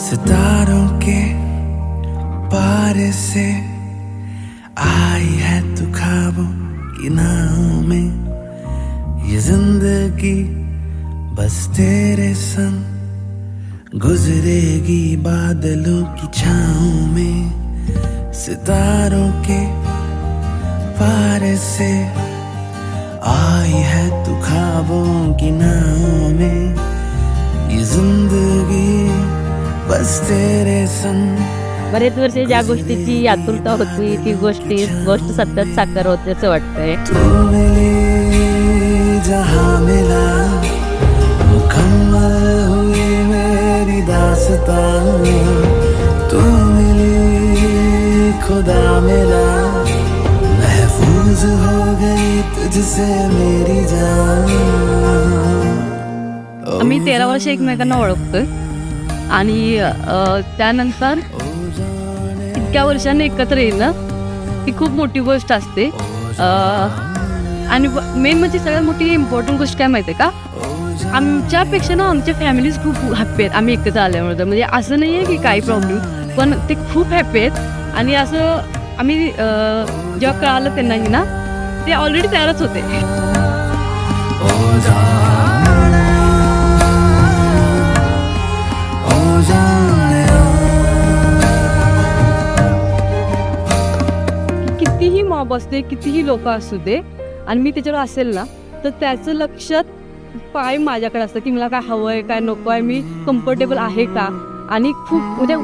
सितारों के पार से आई है तू ख्वाबों की नाव में, ये जिंदगी बस तेरे संग गुजरेगी बादलों की छाँव में। सितारों के पार से आई है तू ख्वाबों की नाव में, ये जिंदगी बस तेरे संग। बरेच वर्ष ज्या गोष्टीची आतुरता होती ती गोष्ट सतत साकार होते असं वाटतंय. तू मिली जहां मिला, मुकम्मल हुई मेरी दास्तां. तू मिली खुदा मिला, महफूज हो गई तुझसे मेरी जान. आम्ही 13 वर्ष एकमेकांना ओळखतोय आणि त्यानंतर इतक्या वर्षांनी एकत्र येणं ही खूप मोठी गोष्ट असते. आणि मेन म्हणजे सगळ्यात मोठी इम्पॉर्टंट गोष्ट काय माहिती आहे का, आमच्यापेक्षा ना आमच्या फॅमिलीज खूप हॅप्पी आहेत आम्ही एकत्र आल्यामुळे. म्हणजे असं नाही आहे की काही प्रॉब्लेम, पण ते खूप हॅप्पी आहेत. आणि असं आम्ही जेव्हा कळालं त्यांनाही ना, ते ऑलरेडी तयारच होते. कितीही मॉब असते, कितीही लोक असू दे, आणि मी त्याच्यावर असेल ना, तर त्याचं लक्षात पाय माझ्याकडे असतं की मला काय हवं आहे, काय नको आहे, मी कम्फर्टेबल आहे का. आणि खूप म्हणजे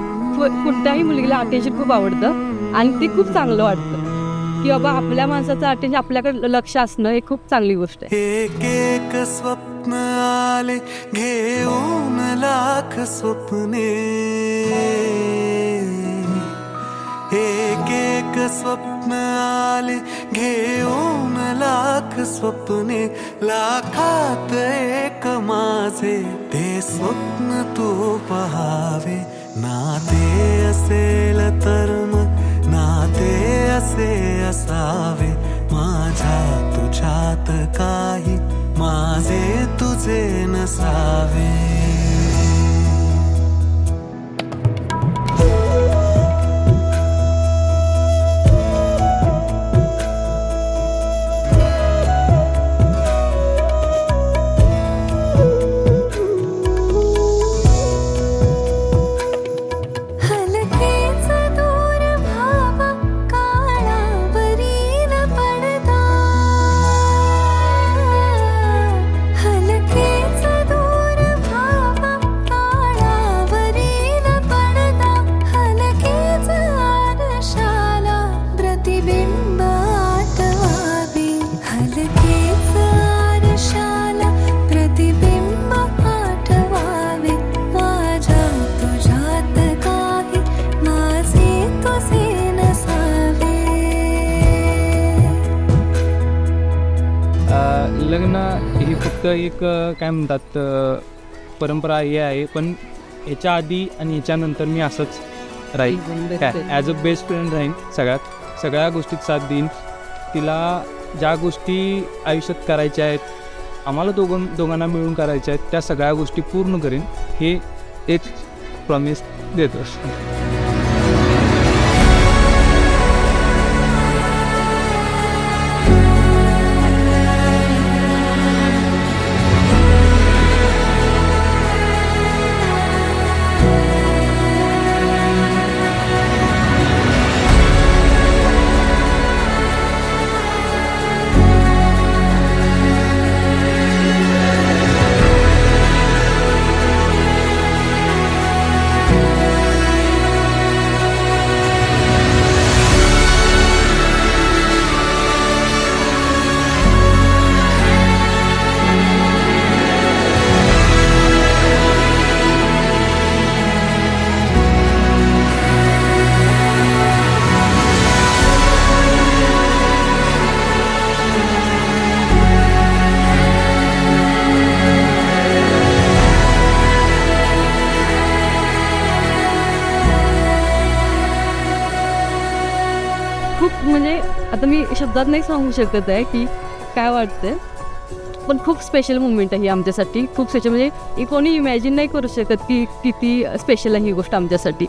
कुठल्याही मुलगीला अटेन्शन खूप आवडतं आणि ते खूप चांगलं वाटतं की बाबा आपल्या माणसाचं अटेन्शन आपल्याकडे लक्ष असणं हे खूप चांगली गोष्ट आहे. एक एक स्वप्न आले घेऊन लाख स्वप्ने, एक एक स्वप्न आले घेऊन लाख स्वप्ने, लाखात एक माझे ते स्वप्न तू पहावे. नाते असेल तर मग नाते असे असावे, माझ्या तुझ्यात काही माझे तुझे नसावे. लग्न ही फक्त एक काय म्हणतात परंपरा हे आहे, पण याच्या आधी आणि याच्यानंतर मी असंच राहील काय ॲज अ बेस्ट फ्रेंड राहीन. सगळ्या गोष्टीत साथ देईन. तिला ज्या गोष्टी आयुष्यात करायच्या आहेत, आम्हाला दोघांना मिळून करायच्या आहेत, त्या सगळ्या गोष्टी पूर्ण करीन हे एक प्रॉमिस देतो. खूप म्हणजे आता मी शब्दात नाही सांगू शकत आहे की काय वाटतंय, पण खूप स्पेशल मुवमेंट आहे ही आमच्यासाठी, खूप स्पेशल. म्हणजे कोणी इमॅजिन नाही करू शकत की किती स्पेशल आहे ही गोष्ट आमच्यासाठी.